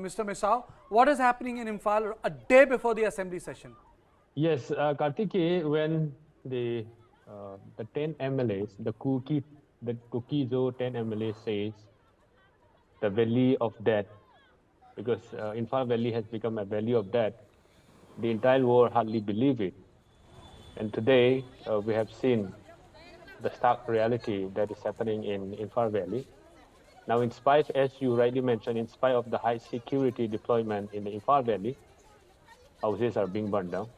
Mr. Misao, what is happening in Imphal a day before the assembly session? Yes, Kartikeya, when the 10 MLAs, the Kuki Zo 10 MLAs says the valley of death, because Imphal Valley has become a valley of death, the entire world hardly believe it. And today we have seen the stark reality that is happening in Imphal Valley. Now, in spite, as you rightly mentioned, in spite of the high security deployment in the Imphal Valley, houses are being burned down.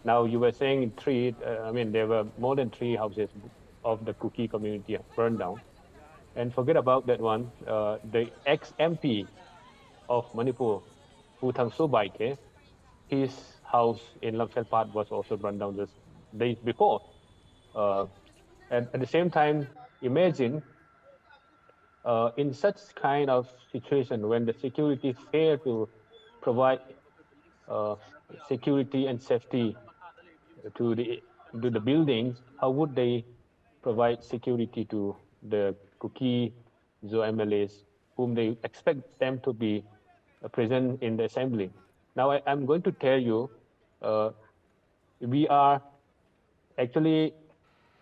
Now, you were saying there were more than 3 houses of the Kuki community burned down. And forget about that one. The ex-MP of Manipur, Thang Sobaike, his house in Lamphel Park was also burned down just days before. And at the same time, imagine in such kind of situation when the security fail to provide security and safety to the buildings, how would they provide security to the Kuki Zo MLAs, whom they expect them to be present in the assembly? Now, I'm going to tell you,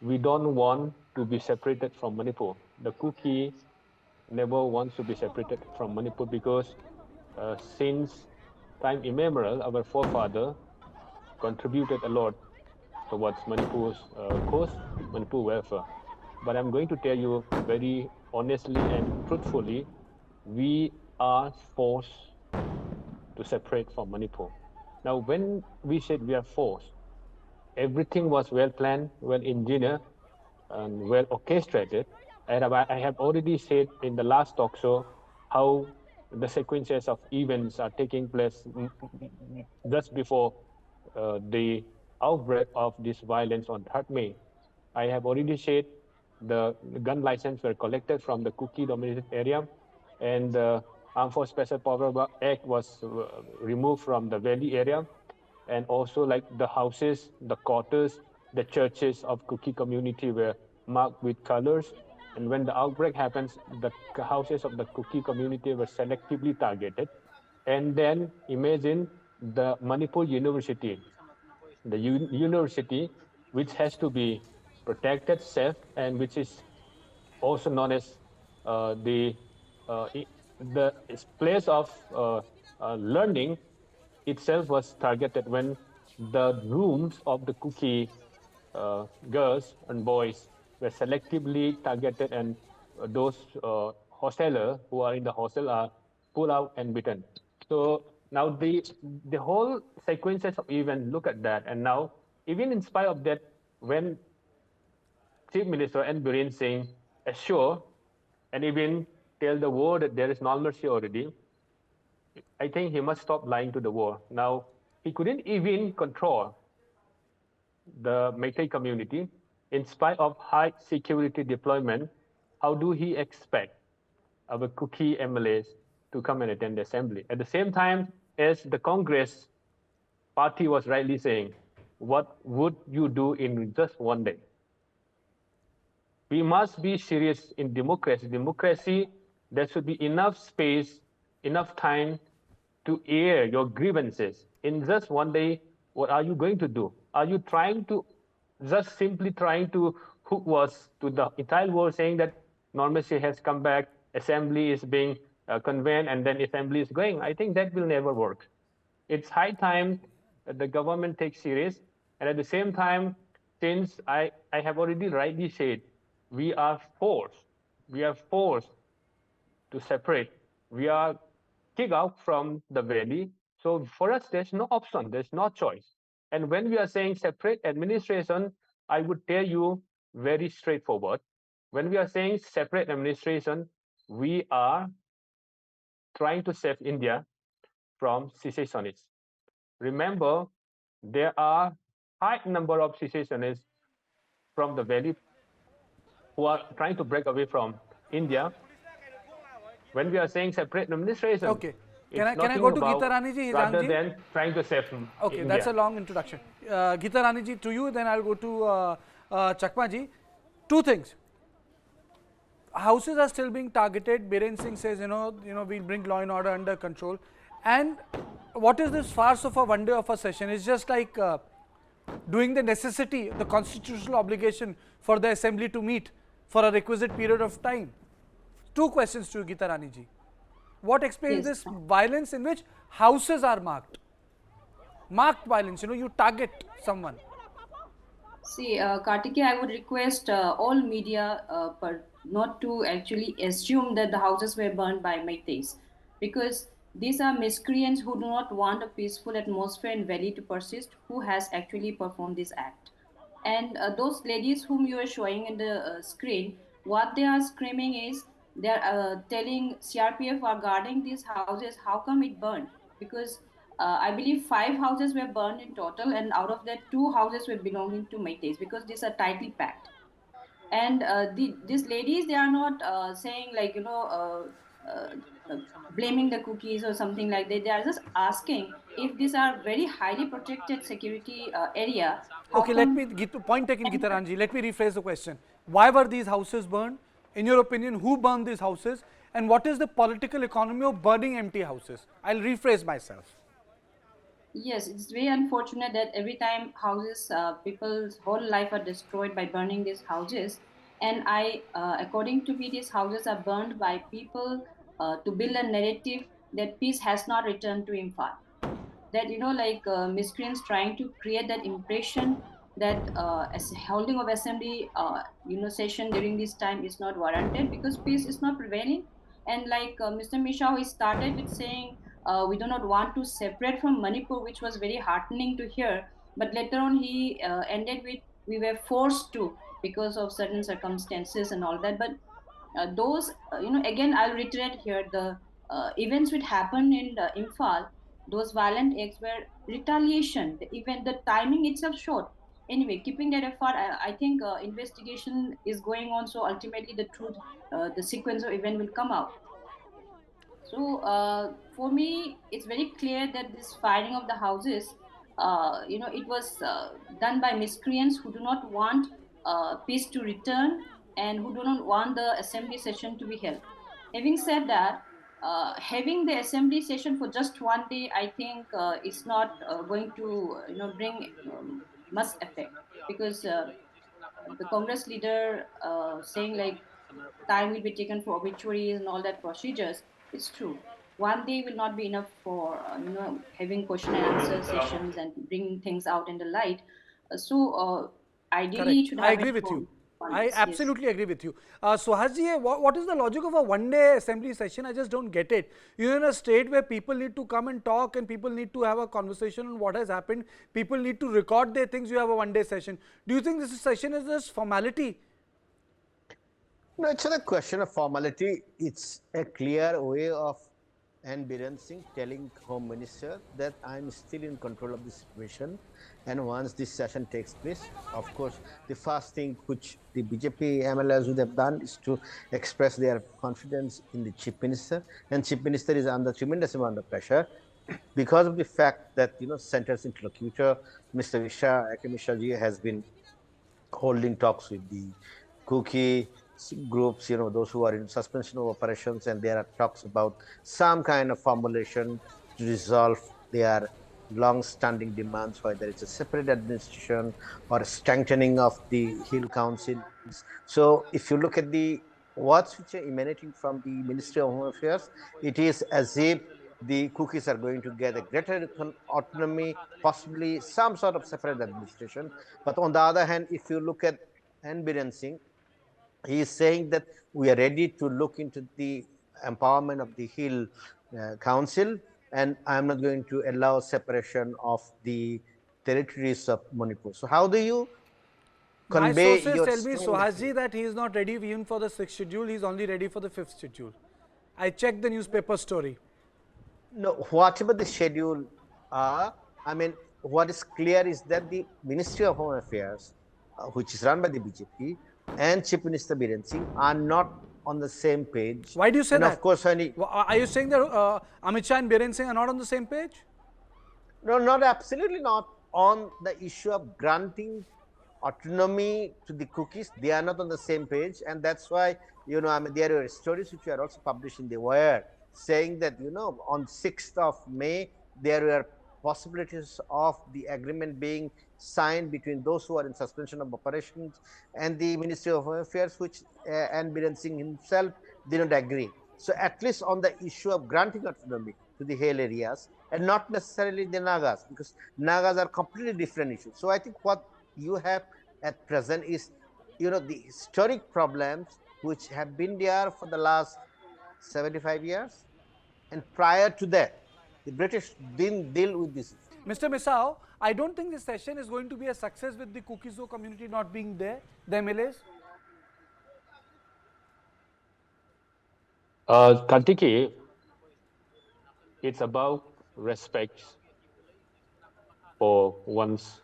we don't want to be separated from Manipur. The Kuki never wants to be separated from Manipur because since time immemorial, our forefather contributed a lot towards Manipur's cause, Manipur welfare. But I'm going to tell you very honestly and truthfully, we are forced to separate from Manipur. Now, when we said we are forced, everything was well planned, well engineered, and well orchestrated. And I have already said in the last talk show how the sequences of events are taking place just before the outbreak of this violence on 3rd May. I have already said the gun license were collected from the Kuki dominated area, and the Armed Forces Special Power Act was removed from the valley area, and also like the houses, the quarters, the churches of Kuki community were marked with colors. And when the outbreak happens, the houses of the Kuki community were selectively targeted. And then imagine the Manipur University, the university which has to be protected, safe, and which is also known as the place of learning itself was targeted when the rooms of the Kuki girls and boys were selectively targeted, and those hostelers who are in the hostel are pulled out and beaten. So now the whole sequences of events, look at that. And now, even in spite of that, when Chief Minister N Biren Singh assure and even tell the world that there is normalcy already, I think he must stop lying to the world. Now, he couldn't even control the Meitei community in spite of high security deployment. How do he expect our Kuki MLAs to come and attend the assembly? At the same time, as the Congress party was rightly saying, what would you do in just one day? We must be serious in democracy. Democracy, there should be enough space, enough time to air your grievances. In just one day, what are you going to do? Are you simply trying to hook words to the entire world, saying that normalcy has come back, assembly is being convened, and then assembly is going? I think that will never work. It's high time that the government takes serious, and at the same time, since I have already rightly said, we are forced to separate. We are kicked out from the valley. So for us, there's no option, there's no choice. And when we are saying separate administration, I would tell you very straightforward. When we are saying separate administration, we are trying to save India from secessionists. Remember, there are high number of secessionists from the valley who are trying to break away from India. When we are saying separate administration, okay. Can I go to Geetarani ji, Hejang rather ji? than trying to save Okay, India. That's a long introduction. Geetarani ji, to you, then I'll go to Chakma ji. Two things. houses are still being targeted. Biren Singh says, we'll bring law and order under control. And what is this farce of a one day of a session? It's just like doing the necessity, the constitutional obligation for the assembly to meet for a requisite period of time. Two questions to you, Geetarani ji. What explains Yes. this violence in which houses are marked? Marked violence, you target someone. See, Kartikeya, I would request all media not to actually assume that the houses were burned by Meiteis, because these are miscreants who do not want a peaceful atmosphere in Valley to persist, who has actually performed this act. And those ladies whom you are showing in the screen, what they are screaming is they are telling CRPF are guarding these houses. How come it burned? Because I believe 5 houses were burned in total, and out of that, 2 houses were belonging to Meiteis because these are tightly packed. And these ladies, they are not saying like blaming the cookies or something like that. They are just asking if these are very highly protected security area. How Okay, let come? me get point taken, Geetaranji. Let me rephrase the question. Why were these houses burned? In your opinion, who burned these houses? And what is the political economy of burning empty houses? I'll rephrase myself. Yes, it's very unfortunate that every time houses, people's whole life are destroyed by burning these houses. And according to me, these houses are burned by people to build a narrative that peace has not returned to Imphal. That like miscreants trying to create that impression that as holding of assembly session during this time is not warranted because peace is not prevailing. And like Mr. Misao, he started with saying we do not want to separate from Manipur, which was very heartening to hear, but later on he ended with we were forced to because of certain circumstances and all that. But those again I'll reiterate here, the events which happened in the Imphal, those violent acts were retaliation. Even the timing itself short. Anyway, keeping that apart, I think investigation is going on, so ultimately the truth, the sequence of event will come out. So for me, it's very clear that this firing of the houses, it was done by miscreants who do not want peace to return and who do not want the assembly session to be held. Having said that, having the assembly session for just one day, I think, is not going to, bring much effect, because the Congress leader saying like time will be taken for obituaries and all that procedures. It's true. One day will not be enough for having question and answer sessions and bringing things out in the light. So ideally, it Correct. should I happen agree with for you. one day. I Yes. absolutely agree with you. Suhas ji, what is the logic of a one-day assembly session? I just don't get it. You're in a state where people need to come and talk and people need to have a conversation on what has happened. People need to record their things. You have a one-day session. Do you think this session is just formality? No, it's not a question of formality. It's a clear way of N Biren Singh telling Home Minister that I'm still in control of the situation. And once this session takes place, of course, the first thing which the BJP MLAs would have done is to express their confidence in the Chief Minister. And Chief Minister is under tremendous amount of pressure because of the fact that, center's interlocutor, Mr. Visha ji, has been holding talks with the Kuki groups, those who are in suspension of operations, and there are talks about some kind of formulation to resolve their long-standing demands, whether it's a separate administration or a strengthening of the Hill Councils. So if you look at the words which are emanating from the Ministry of Home Affairs, it is as if the cookies are going to get a greater autonomy, possibly some sort of separate administration. But on the other hand, if you look at N Biren Singh, he is saying that we are ready to look into the empowerment of the Hill Council, and I am not going to allow separation of the territories of Manipur. So how do you My convey sources your tell me, stand Suhas ji, here? that he is not ready even for the 6th schedule. He is only ready for the 5th schedule. I checked the newspaper story. No, whatever the schedule are, I mean, what is clear is that the Ministry of Home Affairs, which is run by the BJP, and Chief Minister Biren Singh are not on the same page. Why do you say And of that? course, when Are you saying that Amit Shah and Biren Singh are not on the same page? no, not absolutely not on the issue of granting autonomy to the Kukis. They are not on the same page, and that's why, I mean, there were stories which were also published in the Wire saying that, on 6th of May there were possibilities of the agreement being signed between those who are in suspension of operations and the Ministry of Home Affairs, which N Biren Singh himself did not agree. So at least on the issue of granting autonomy to the hill areas and not necessarily the Nagas, because Nagas are completely different issues. So I think what you have at present is, the historic problems which have been there for the last 75 years, and prior to that, the British didn't deal with this issue. Mr. Misao, I don't think this session is going to be a success with the Kukizo community not being there, the MLAs. Kartikeya, it's about respect for one's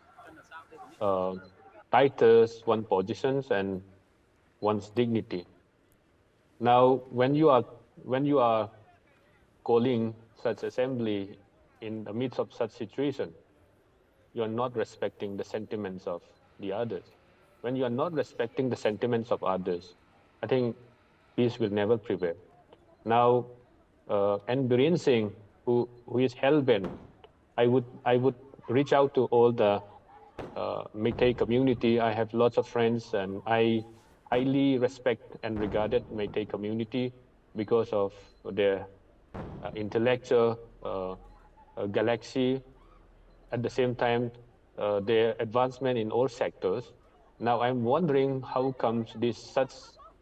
titles, one's positions, and one's dignity. Now, when you are calling such assembly in the midst of such situation, you are not respecting the sentiments of the others. When you are not respecting the sentiments of others, I think peace will never prevail. Now, N Biren Singh, who is hell-bent, I would reach out to all the Meitei community. I have lots of friends, and I highly respect and regarded Meitei community because of their intellectual galaxy. At the same time, their advancement in all sectors. Now, I'm wondering how comes this such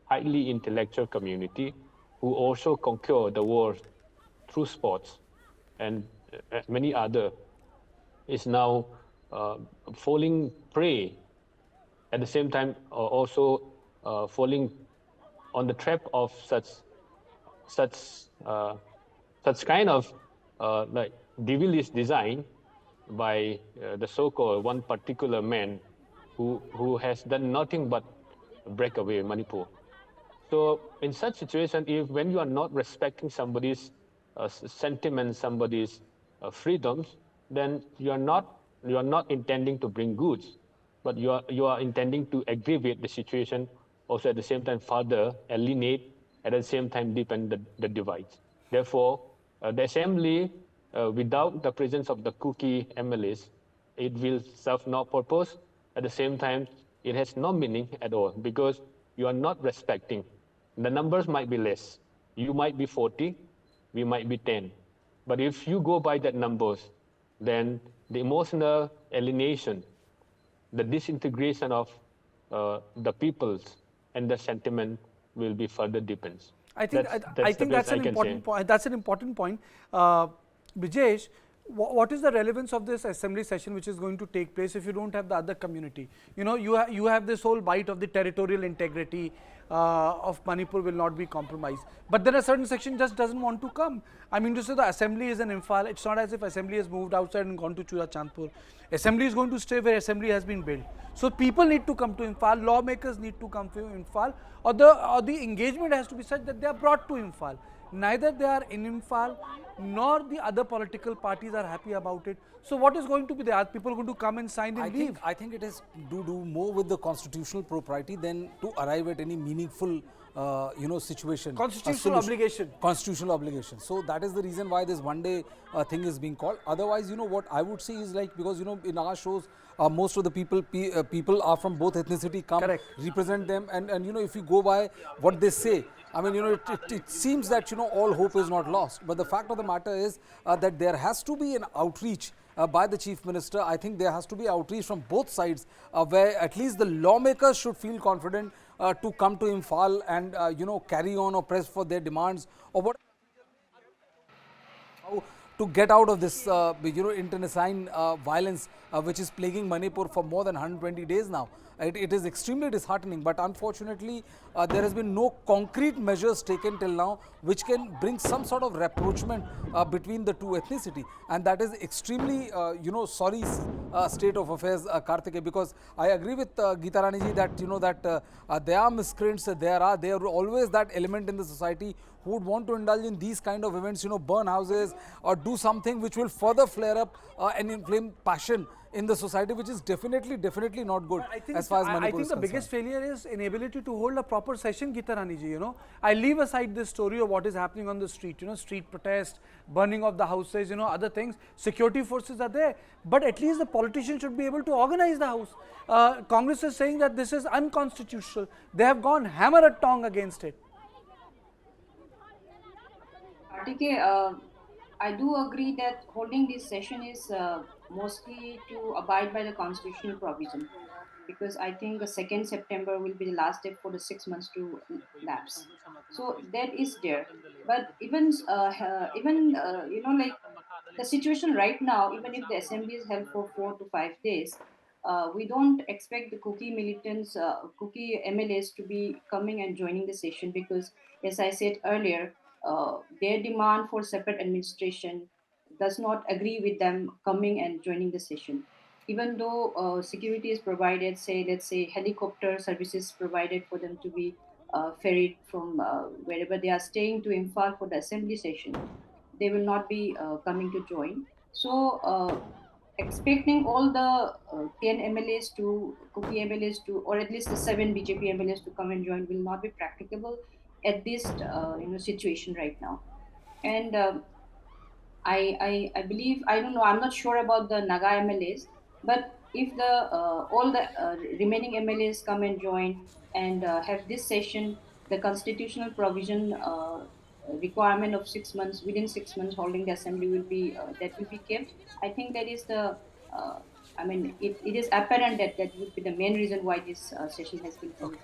highly intellectual community who also conquer the world through sports and many other is now falling prey, at the same time also falling on the trap of such kind of like devilish design by the so-called one particular man who has done nothing but break away Manipur. So in such situation, if when you are not respecting somebody's sentiments, somebody's freedoms, then you are not intending to bring goods, but you are intending to aggravate the situation. Also, at the same time, further alienate, at the same time deepen the divides. Therefore, the assembly, without the presence of the Kuki MLAs, it will serve no purpose. At the same time, it has no meaning at all because you are not respecting. The numbers might be less. You might be 40, we might be 10. But if you go by that numbers, then the emotional alienation, the disintegration of the peoples and the sentiment will be further deepens. I think that's an important point. That's an important point. Brijesh, what is the relevance of this assembly session which is going to take place if you don't have the other community? You have this whole bite of the territorial integrity of Manipur will not be compromised. But then a certain section just doesn't want to come. I mean to say the assembly is in Imphal. It's not as if assembly has moved outside and gone to Churachandpur. Assembly is going to stay where assembly has been built. So people need to come to Imphal, lawmakers need to come to Imphal, or the engagement has to be such that they are brought to Imphal. Neither they are in Imphal nor the other political parties are happy about it. So what is going to be there? Are people going to come and sign and leave? I think it is to do more with the constitutional propriety than to arrive at any meaningful situation. Constitutional obligation. Constitutional obligation. So that is the reason why this one day thing is being called. Otherwise, what I would say is like, because in our shows, most of the people are from both ethnicity, come Correct. represent them, and if you go by what they say, I mean, it seems that, all hope is not lost. But the fact of the matter is that there has to be an outreach by the Chief Minister. I think there has to be outreach from both sides where at least the lawmakers should feel confident to come to Imphal and, carry on or press for their demands or what. To get out of this, internecine violence which is plaguing Manipur for more than 120 days now. It is extremely disheartening, but unfortunately there has been no concrete measures taken till now which can bring some sort of rapprochement between the two ethnicity, and that is extremely sorry state of affairs, Kartikeya, because I agree with Geetarani ji that there are miscreants, there are always that element in the society who would want to indulge in these kind of events, burn houses or do something which will further flare up and inflame passion in the society, which is definitely not good I think, as far as I Manipur think is the concerned. biggest failure is inability to hold a proper session, Geetarani ji, I leave aside this story of what is happening on the street, street protest, burning of the houses, other things. Security forces are there, but at least the politicians should be able to organize the house. Congress is saying that this is unconstitutional. They have gone hammer and tong against it. Kartikeya, I do agree that holding this session is mostly to abide by the constitutional provision, because I think the 2nd September will be the last day for the 6 months to lapse. So that is there. But like the situation right now, even if the assembly is held for 4 to 5 days, we don't expect the Kuki militants, Kuki MLAs to be coming and joining the session, because, as I said earlier, their demand for separate administration does not agree with them coming and joining the session. Even though security is provided, say, let's say, helicopter services provided for them to be ferried from wherever they are staying to Imphal for the assembly session, they will not be coming to join. So, expecting all the 10 MLAs to Kuki MLAs to, or at least the 7 BJP MLAs to come and join will not be practicable at this situation right now. And I believe, I don't know, I'm not sure about the Naga MLAs, but if the all the remaining MLAs come and join and have this session, the constitutional provision requirement of 6 months, within 6 months holding the assembly will be that will be kept. I think that is the I mean, it is apparent that that would be the main reason why this session has been held.